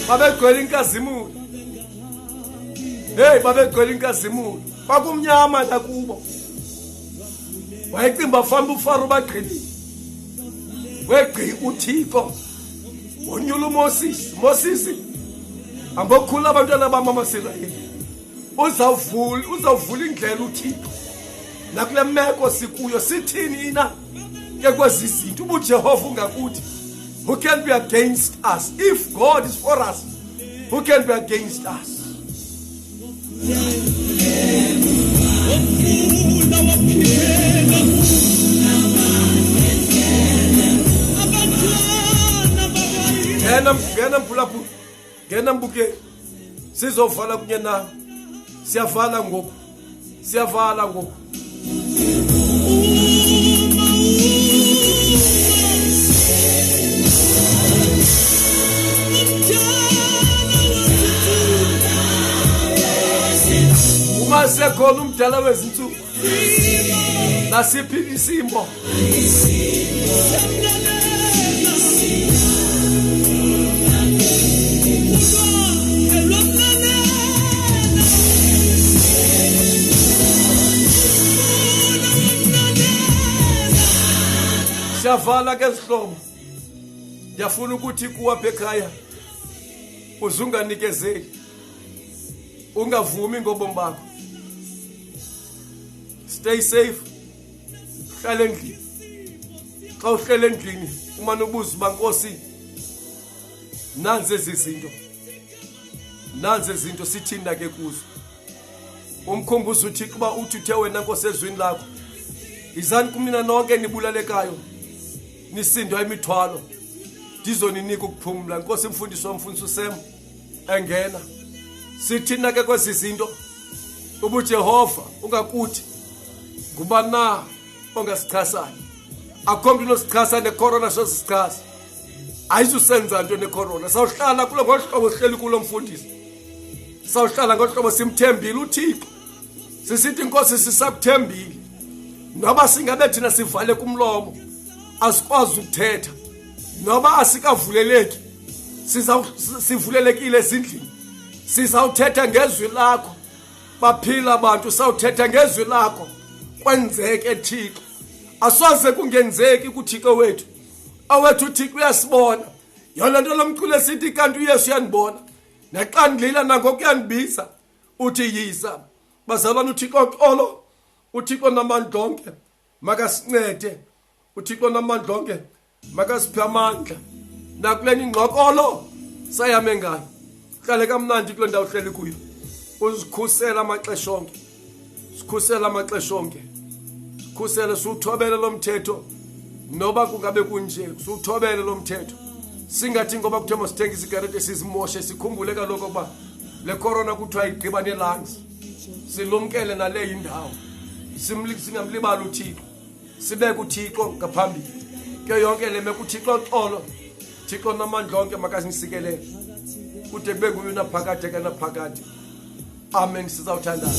A: Babegcwele inkazimulo. Hey babegcwele inkazimulo. Bakumnyama la kubo. Wayecimba famba uFaro bagqili. Wegqi uThixo. Wonyula Moses. Ambokhula abantwana bamama Israyeli. Uzawuvula indlela uThixo. Nakule meko sikuyo sithini ina ke kwezi zinto ubuJehova ungakuthi. Who can be against us? If God is for us, who can be against us? Gena mbuke sizovala kunye na siyavala ngoku uma sekhona umdala wezinsuku nasiphi isimbo siyavala ke sihlobo yafuna ukuthi kuwa ekhaya uzunganikezeli ungavumi ngobomi bakho. Stay safe. Hlala endlini. Xa uhlele endlini umane ubuza bankosi nanze izinto sithinda ke kuzo. Umkhumbuzo uthi kuba uthi uthe wena Nkosi ezwini lakho izani kumina nonke nibulalekayo nisindwa imithwalo ndizoninika ukuphumula. Nkosi mfundisi wamfundisi uSem engena sithina ke kwezi zinto ubuJehova ungakuthi ngubana ongasichasana akho mntu nosichasa necorona sosichasa ayizusenza into necorona sawuhlala kulo ngohlobo sihleli kulo mfundisi sawuhlala ngohlobo simthembile uThixo sisithi inkosi sisakuthembile noba singabe thina sivale kumlomo asikwazi ukuthetha noba asikavuleleki sivulelekile ezindlini sizawuthetha ngezwi lakho baphila abantu sawuthetha ngezwi lakho kwenzeke Thixo asoze kungenzeki kuThixo wethu awethu uThixo uyasibona yona nto lomculo sithi kanti uYesu uyanibona naxa ndlila nangokuyandibiza uthi yisa bazalwana uThixo xolo uThixo namandla onke makasincede uThixo namandla onke makasiphe amandla nakuleni ingqokolo sayame ngayo hlale kamnandi kule ndawo hleli kuyo uzikhusela amaxesha onke sikhusela amaxesha onke sikhusele suthobele lomthetho noba kungabe kunje suthobele lomthetho singathi ngoba kuthema sithenga isigarete sizimoshe sikhumbule kaloko kuba le corona kuthiwa igqiba nelungs silumkele nale indawo singamlibala uThixo sibeke uThixo ngaphambili ke yonke le mekuThixo xolo Thixo namandla onke makasinisikele kude kube nguye naphakade kana phakade amen sizawuthandana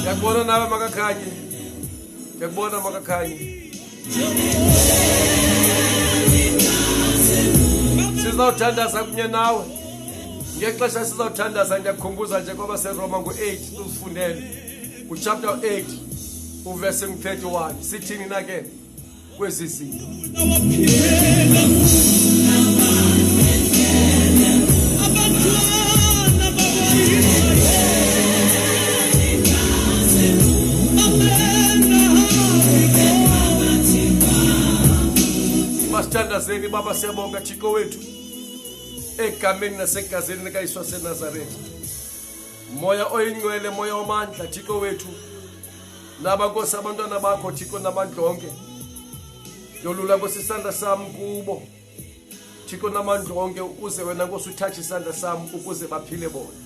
A: yakubona nawe makakhanye yakubona makakhanye sizawuthandaza kunye nawe ngexesha sizawuthandaza ndiyakukhumbuza nje kwaba seRoma ngo-8 uzifundele uchapter 8 uverse 31 sithini na ke kwezi zinto masithandazeni baba siyabonga Thixo wethu egameni nasegazini likaYesu waseNazaretha moya oyingcwele moya wamandla Thixo wethu nabankosi abantwana bakho Thixo namandla onke yolula ngosisandla sami kubo Thixo namandla onke ukuze wena Nkosi uthathe isandla sami ukuze baphile bona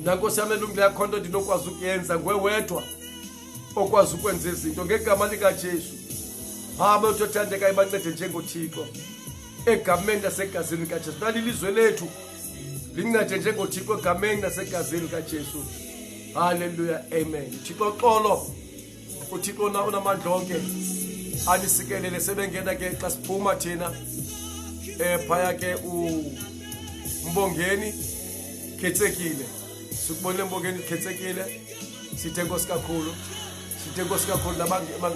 A: nankosi yami elungile yakho nto ndinokwazi ukuyenza ngwewedwa okwazi ukwenza izinto ngegama likaJesu hamba utothandeka ibancede njengoThixo egameni nasegazini kaJesu nalilizwe lethu lincede njengoThixo egameni nasegazini kaJesu haleluya amen Thixo xolo uThixo unamandla onke anisikelele sebengena ke xa siphuma thina phaya ke uMbongeni Khethekile sikubone Mbongeni Khethekile sithe Nkosi kakhulu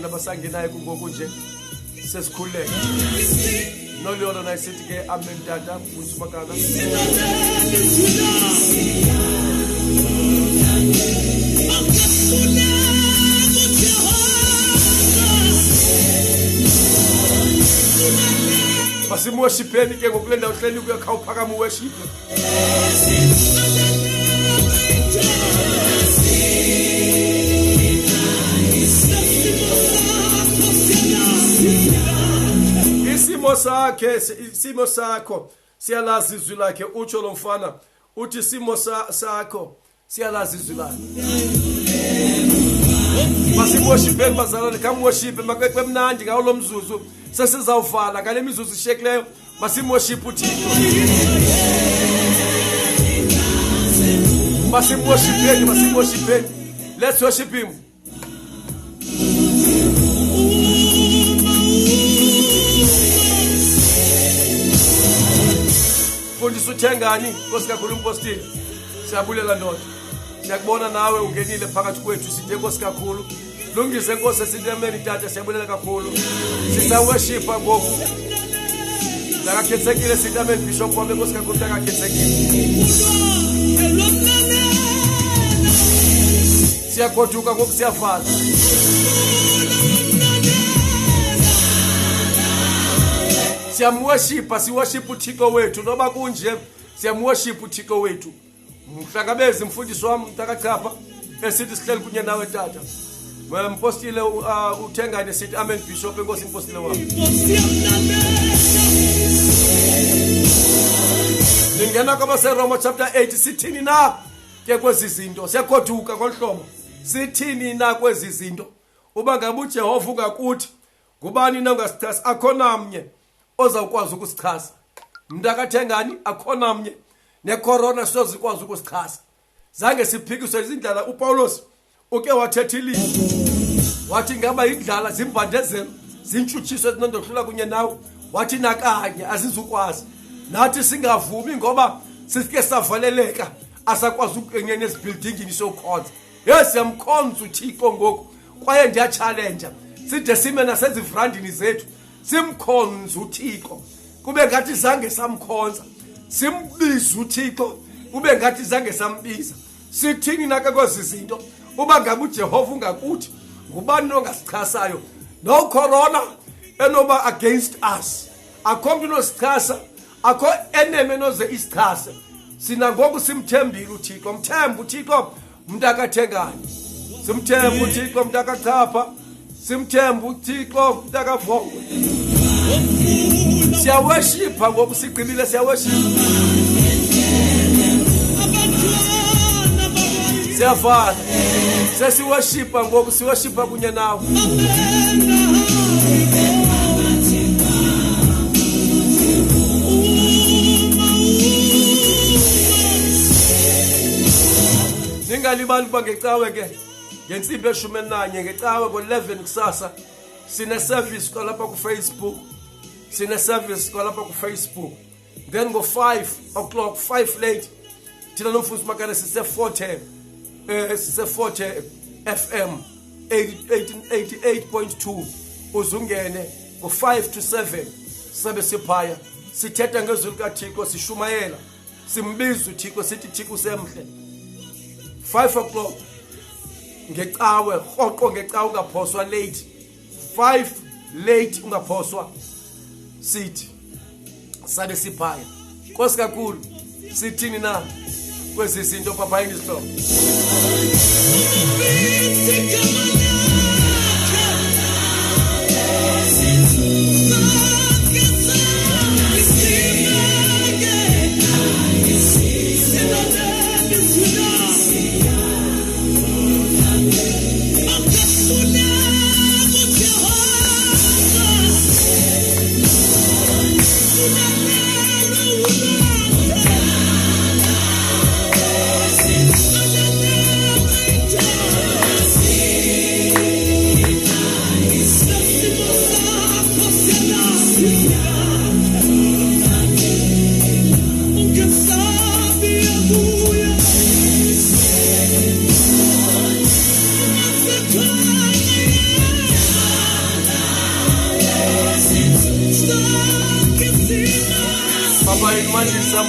A: nabasangenayo kungoku nje sesikhuleka noliyona naye sithi ke amen tata uSimakana basimworshipeni ke ngokule ndawo hleli kuyakhawuphakama uworship isimo sakho siyalazi izwi lakhe utsho lo mfana uthi isimo sakho siyalazi izwi lakhe basimworshipeni bazalwane kamworship makekwe mnandi ngawo lo mzuzu sesizawuvala ngale mizuzu ishekileyo basimworship uThixo basimworshipeni let's worship him Fundisa uthengani Nkosi kakhulu umpostile siyabulela ndoda siyakubona nawe ungenile phakathi kwethu sithe Nkosi kakhulu lungise Nkosi sinemeni tata siyabulela kakhulu sisa worshipa ngoku Ndakakhetsekile sithi amen bishop wami Nkosi kakhulu ndakakhetsekile. Siyagoduka ngoku siyafana. Siyamworshipa, siworship uThixo wethu noba kunje siyamworship uThixo wethu. Mhlangabezi mfundisi wami Mtakachapha esithi sihleli kunye nawe tata. Mpostile uthengane sithi amen bishop Nkosi impostile wami. Ngena kwabaseRoma chapter 8 sithini na ke kwezi zinto siyagoduka ngolhlobo. Sithini na kwezi zinto uba ngabe uJehova ungakuthi ngubani na ungasichasa akhona mnye ozawukwazi ukusichasa. Mntakathengani akhona mnye necorona sizokwazi ukusichasa. Zange siphikiswe izindlela uPaulos uke wathetha ilizwi wathi ngaba indlala zimbandezelo zintshutshiswe zinondohlula kunye nawe wathi nakanye azizukwazi nathi singavumi ngoba sisike savaleleka asakwazi ukungena esibuildingini sokhonza. Yes yamkhonza uThixo ngoku kwaye ndiya challenge side sime nasezivrandini zethu simkhonza uThixo kube ngathi zange samkhonza, simbiza uThixo kube ngathi zange sambiza. Sithini naka kwezi zinto uba ngabe uJehova ungakuthi ngubani ongasichasayo? No corona enoba against us, akho mntu osichasa, akho enemy enoze isichase. Sina ngoku simthembile uThixo, mthemba uThixo Mntakathengane, simthemba uThixo Mtakachapha, simthemba uThixo Mtakavongwe. Siyaworshipa ngoku sigqibile siyaworshipa. Siyafana sesiworshipa ngoku siworshipa kunye nawe. Ningalibali kuba ngecawe ke ngentsimbi ye-11 ngecawe ngo-11 kusasa sine service kwalapha ku Facebook. Sine service kwalapha ku Facebook. Then ngo-5 o'clock 5 late thina nomfundisi Makane sise Forte FM 88.2 uzungene ngo-5 to 7 sabe siphaya sithetha ngezwi likaThixo sishumayela simbiza uThixo sithi Thixo usemhle. 5 o'clock ngecawe rhoqo ngecawe ungaphoswa late 5 late ungaphoswa sithi sabe siphaya. Nkosi kakhulu sithini na kwezi zinto papa yini stop.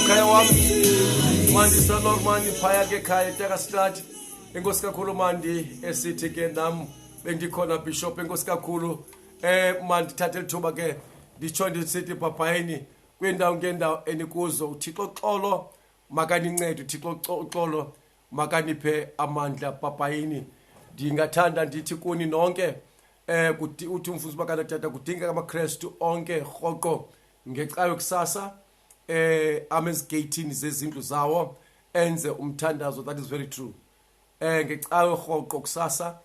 A: Mkhaya wami mandisa normani phaya ke khaya eTakastad. Enkosi kakhulu mandi esithi ke nam bengikhona bishop. Enkosi kakhulu mandithathe lithuba ke nditsho ndisithi papayini kwindawo ngendawo enikuzo uThixo xolo makanincede, uThixo xolo makaniphe amandla papayini. Ndingathanda ndithi kuni nonke uthi umfundisi Makane tata kudingeka amaKristu onke rhoqo ngecawe kusasa amezigeyithini zezindlu zawo enze umthandazo. That is very true. Ngecawe rhoqo kusasa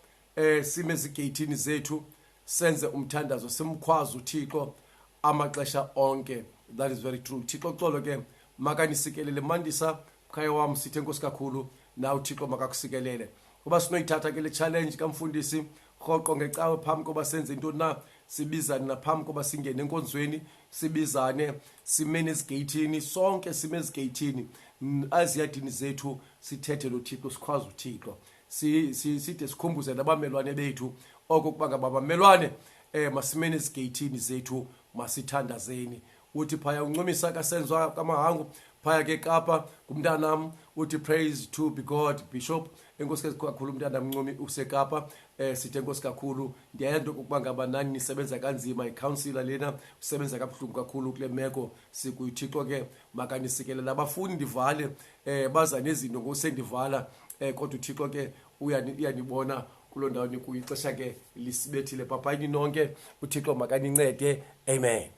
A: sime ezigeyithini zethu senze umthandazo simkhwaza uThixo amaxesha onke. That is very true. Thixo xolo ke makanisikelele mandisa mkhaya wami sithe Nkosi kakhulu na uThixo makakusikelele kuba sinoyithatha ke le challenge kamfundisi rhoqo ngecawe phambi koba senze into na sibizane naphambi koba singene enkonzweni sibizane simene ezigeyithini sonke sime ezigeyithini aziyadini zethu sithethe lo Thixo sikhwaza uThixo side sikhumbuze nabamelwane bethu okuba ngabamelwane masimene ezigeyithini zethu masithandazeni uthi phaya uncomisa kaSenzwa kaMahangu, phaya ke Kapa kumntanam uthi praise to be God Bishop. Enkosi kakhulu umntana Mncomi usekapa. Sithe enkosi kakhulu, ndiyayento ukuba ngaba nani nisebenza kanzima, iCouncilor lena usebenza kabuhlungu kakhulu kule meko. SikuyiThixo ke makanisikele abafundi ndivale baza nezinto ngosendivala, kodwa uThixo ke uyanibona kuloo ndawo nikuyo. Ixesha ke lisibethile. Papayini nonke, uThixo makanincede. Amen.